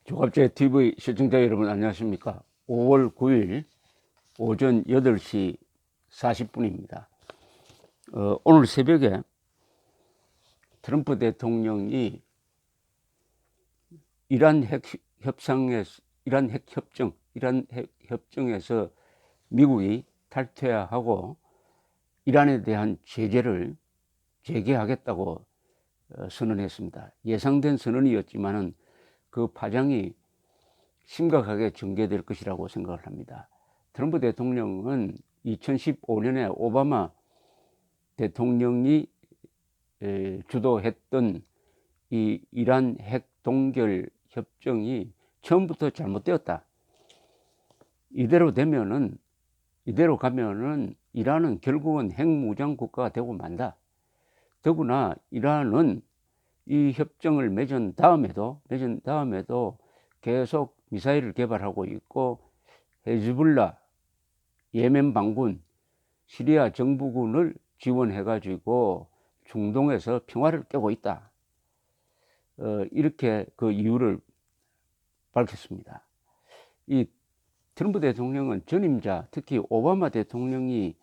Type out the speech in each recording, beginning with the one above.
조갑제 TV 시청자 여러분 안녕하십니까. 5월 9일 오전 8시 40분입니다. 오늘 새벽에 트럼프 대통령이 이란 핵협정에서 미국이 탈퇴해야 하고 이란에 대한 제재를 재개하겠다고 선언했습니다. 예상된 선언이었지만은 그 파장이 심각하게 전개될 것이라고 생각을 합니다. 트럼프 대통령은 2015년에 오바마 대통령이 주도했던 이 이란 핵 동결 협정이 처음부터 잘못되었다. 이대로 가면은 이란은 결국은 핵무장 국가가 되고 만다. 더구나 이란은 이 협정을 맺은 다음에도 계속 미사일을 개발하고 있고 헤즈볼라, 예멘 반군, 시리아 정부군을 지원해 가지고 중동에서 평화를 깨고 있다. 이렇게 그 이유를 밝혔습니다. 이 트럼프 대통령은 전임자, 특히 오바마 대통령이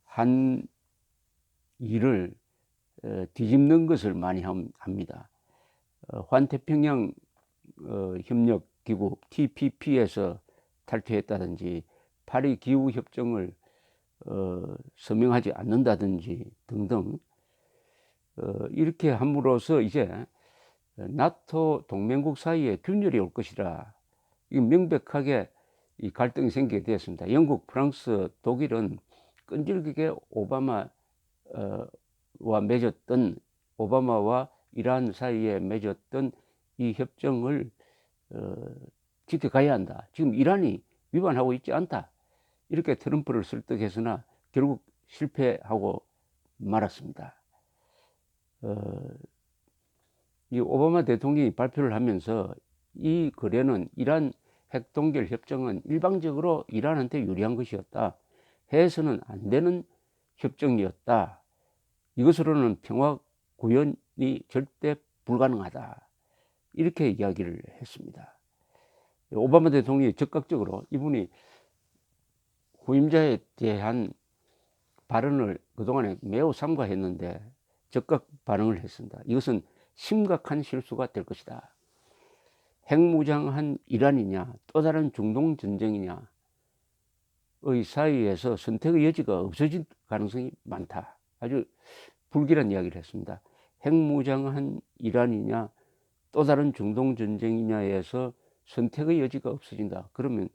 한 일을 뒤집는 것을 많이 합니다. 환태평양 협력기구 TPP에서 탈퇴했다든지 파리 기후협정을 서명하지 않는다든지 등등 이렇게 함으로써 이제 나토 동맹국 사이에 균열이 올 것이라 이 명백하게 이 갈등이 생기게 되었습니다. 영국, 프랑스, 독일은 끈질기게 오바마와 이란 사이에 맺었던 이 협정을 지켜가야 한다. 지금 이란이 위반하고 있지 않다. 이렇게 트럼프를 설득했으나 결국 실패하고 말았습니다. 이 오바마 대통령이 발표를 하면서 이 거래는 이란 핵 동결 협정은 일방적으로 이란한테 유리한 것이었다. 해서는 안 되는 협정이었다. 이것으로는 평화 구현이 절대 불가능하다. 이렇게 이야기를 했습니다. 오바마 대통령이 적극적으로 이분이 후임자에 대한 발언을 그동안에 매우 삼가했는데 적극 반응을 했습니다. 이것은 심각한 실수가 될 것이다. 핵무장한 이란이냐 또 다른 중동 전쟁이냐의 사이에서 선택의 여지가 없어질 가능성이 많다. 아주 불길한 이야기를 했습니다. 핵무장한 이란이냐 또 다른 중동 전쟁이냐에서 선택의 여지가 없어진다. 그러면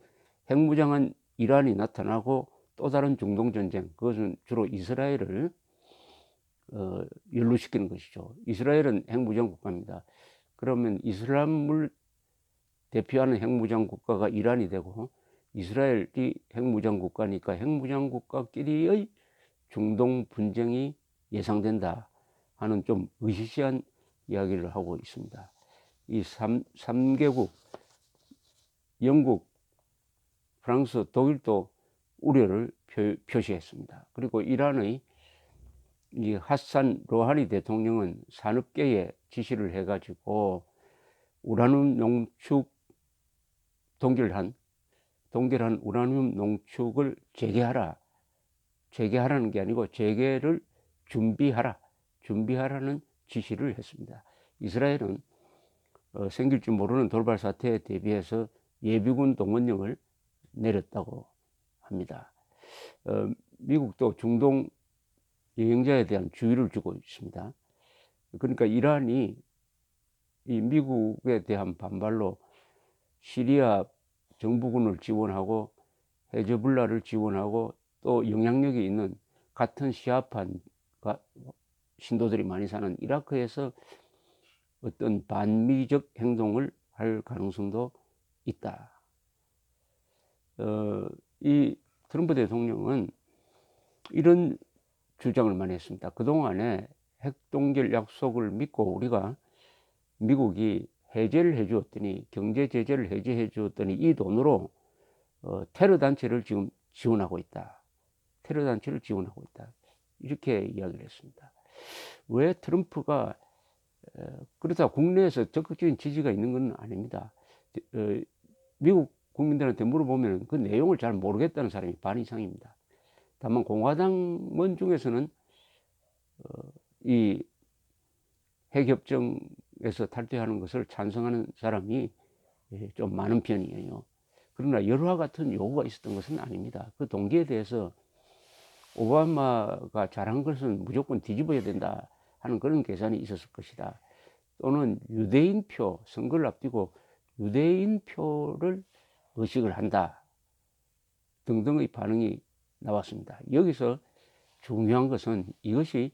핵무장한 이란이 나타나고 또 다른 중동 전쟁, 그것은 주로 이스라엘을 연루시키는 것이죠. 이스라엘은 핵무장 국가입니다. 그러면 이슬람을 대표하는 핵무장 국가가 이란이 되고 이스라엘이 핵무장 국가니까 핵무장 국가끼리의 중동 분쟁이 예상된다 하는 좀 의시시한 이야기를 하고 있습니다. 이 3개국 영국, 프랑스, 독일도 우려를 표시했습니다. 그리고 이란의 이 하산 로하니 대통령은 산업계에 지시를 해가지고 우라늄 농축 동결한 우라늄 농축을 재개하라는 게 아니고 재개를 준비하라는 지시를 했습니다. 이스라엘은 생길 줄 모르는 돌발 사태에 대비해서 예비군 동원령을 내렸다고 합니다. 미국도 중동 여행자에 대한 주의를 주고 있습니다. 그러니까 이란이 이 미국에 대한 반발로 시리아 정부군을 지원하고 헤즈볼라를 지원하고 또 영향력이 있는 같은 시아파가 신도들이 많이 사는 이라크에서 어떤 반미적 행동을 할 가능성도 있다. 이 트럼프 대통령은 이런 주장을 많이 했습니다. 그동안에 핵동결 약속을 믿고 우리가 미국이 해제를 해주었더니 경제 제재를 해제해 주었더니 이 돈으로 테러 단체를 지금 지원하고 있다. 이렇게 이야기를 했습니다. 왜 트럼프가 그렇다 국내에서 적극적인 지지가 있는 건 아닙니다. 미국 국민들한테 물어보면 그 내용을 잘 모르겠다는 사람이 반 이상입니다. 다만 공화당원 중에서는 이 핵협정에서 탈퇴하는 것을 찬성하는 사람이 좀 많은 편이에요. 그러나 여러와 같은 요구가 있었던 것은 아닙니다. 그 동기에 대해서 오바마가 잘한 것은 무조건 뒤집어야 된다 하는 그런 계산이 있었을 것이다. 또는 유대인표, 선거를 앞두고 유대인표를 의식을 한다 등등의 반응이 나왔습니다. 여기서 중요한 것은 이것이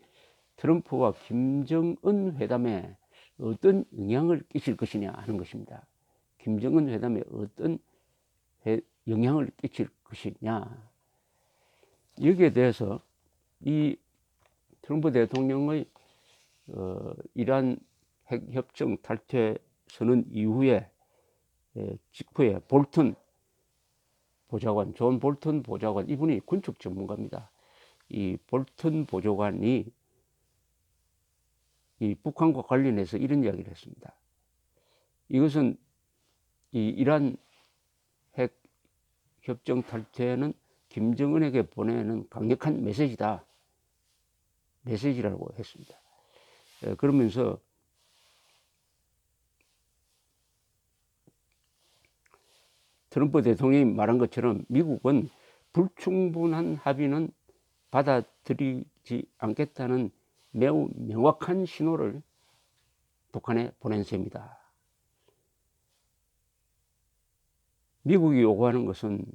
트럼프와 김정은 회담에 어떤 영향을 끼칠 것이냐 하는 것입니다. 김정은 회담에 어떤 영향을 끼칠 것이냐. 여기에 대해서 이 트럼프 대통령의 이란 핵협정 탈퇴 선언 이후에 직후에 볼턴 보좌관, 존 볼턴 보좌관, 이분이 군축 전문가입니다. 이 볼턴 보좌관이 이 북한과 관련해서 이런 이야기를 했습니다. 이것은 이 이란 핵협정 탈퇴는 김정은에게 보내는 강력한 메시지라고 했습니다. 그러면서 트럼프 대통령이 말한 것처럼 미국은 불충분한 합의는 받아들이지 않겠다는 매우 명확한 신호를 북한에 보낸 셈이다. 미국이 요구하는 것은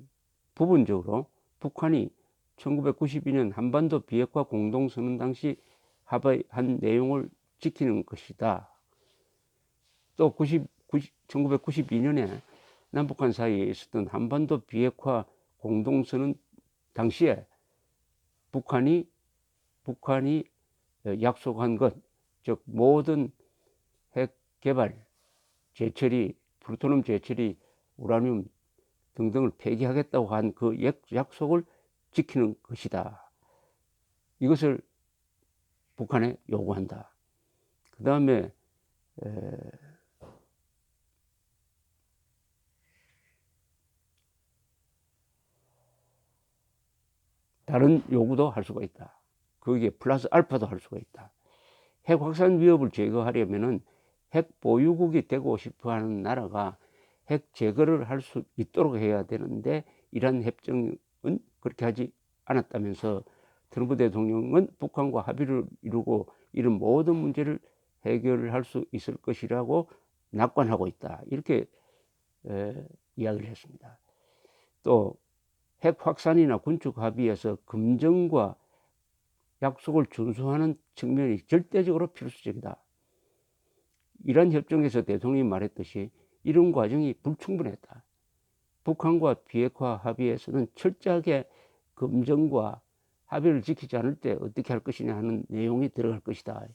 부분적으로 북한이 1992년 한반도 비핵화 공동선언 당시 합의한 내용을 지키는 것이다. 또 1992년에 남북한 사이에 있었던 한반도 비핵화 공동선언 당시에 북한이 약속한 것, 즉 모든 핵 개발, 재처리, 플루토늄 재처리, 우라늄 등등을 폐기하겠다고 한 그 약속을 지키는 것이다. 이것을 북한에 요구한다. 그 다음에 다른 요구도 할 수가 있다. 거기에 플러스 알파도 할 수가 있다. 핵 확산 위협을 제거하려면은 핵 보유국이 되고 싶어하는 나라가 핵 제거를 할 수 있도록 해야 되는데 이란 협정은 그렇게 하지 않았다면서 트럼프 대통령은 북한과 합의를 이루고 이런 모든 문제를 해결할 수 있을 것이라고 낙관하고 있다. 이렇게 이야기를 했습니다. 또 핵 확산이나 군축 합의에서 금정과 약속을 준수하는 측면이 절대적으로 필수적이다. 이란 협정에서 대통령이 말했듯이 이런 과정이 불충분했다. 북한과 비핵화 합의에서는 철저하게 금정과 합의를 지키지 않을 때 어떻게 할 것이냐 하는 내용이 들어갈 것이다.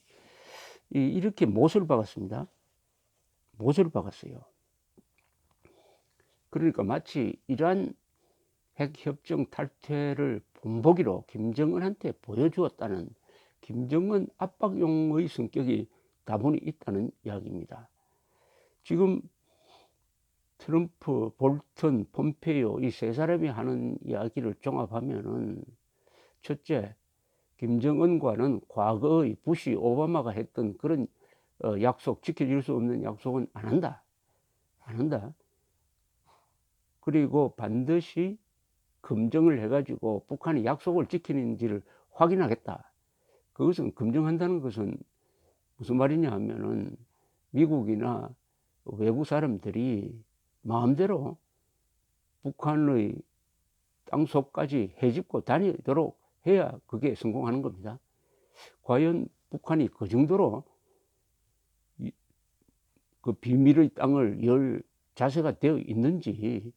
이렇게 못을 박았습니다. 못을 박았어요. 그러니까 마치 이란 핵협정 탈퇴를 본보기로 김정은한테 보여주었다는 김정은 압박용의 성격이 다분히 있다는 이야기입니다. 지금 트럼프, 볼턴, 폼페이오 이 세 사람이 하는 이야기를 종합하면은 첫째, 김정은과는 과거의 부시, 오바마가 했던 그런 약속, 지켜질 수 없는 약속은 안 한다. 그리고 반드시 검증을 해가지고 북한이 약속을 지키는지를 확인하겠다. 그것은 검증한다는 것은 무슨 말이냐 하면은 미국이나 외국 사람들이 마음대로 북한의 땅속까지 헤집고 다니도록 해야 그게 성공하는 겁니다. 과연 북한이 그 정도로 그 비밀의 땅을 열 자세가 되어 있는지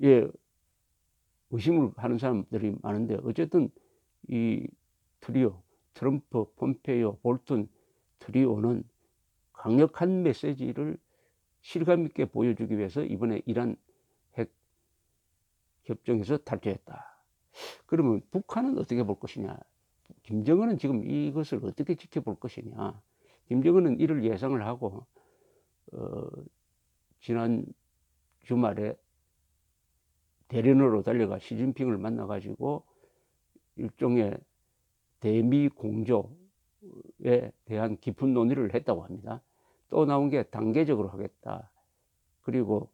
예, 의심을 하는 사람들이 많은데 어쨌든 이 트리오, 트럼프, 폼페이오, 볼턴 트리오는 강력한 메시지를 실감 있게 보여주기 위해서 이번에 이란 핵 협정에서 탈퇴했다. 그러면 북한은 어떻게 볼 것이냐? 김정은은 지금 이것을 어떻게 지켜볼 것이냐? 김정은은 이를 예상을 하고 지난 주말에 대련으로 달려가 시진핑을 만나가지고 일종의 대미 공조에 대한 깊은 논의를 했다고 합니다. 또 나온 게 단계적으로 하겠다. 그리고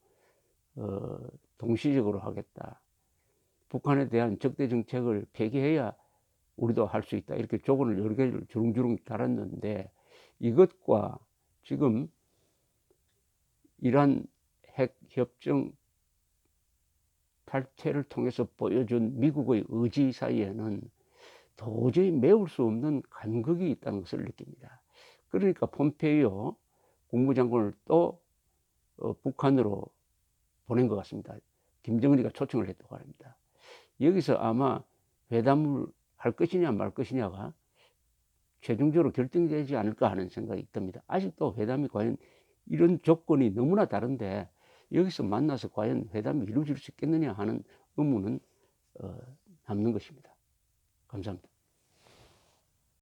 동시적으로 하겠다. 북한에 대한 적대 정책을 폐기해야 우리도 할 수 있다. 이렇게 조건을 여러 개를 주렁주렁 달았는데 이것과 지금 이란 핵협정 탈퇴를 통해서 보여준 미국의 의지 사이에는 도저히 메울 수 없는 간극이 있다는 것을 느낍니다. 그러니까 폼페이오 국무장관을 또 북한으로 보낸 것 같습니다. 김정은이가 초청을 했다고 합니다. 여기서 아마 회담을 할 것이냐 말 것이냐가 최종적으로 결정되지 않을까 하는 생각이 듭니다. 아직도 회담이 과연 이런 조건이 너무나 다른데 여기서 만나서 과연 회담이 이루어질 수 있겠느냐 하는 의문은 남는 것입니다. 감사합니다.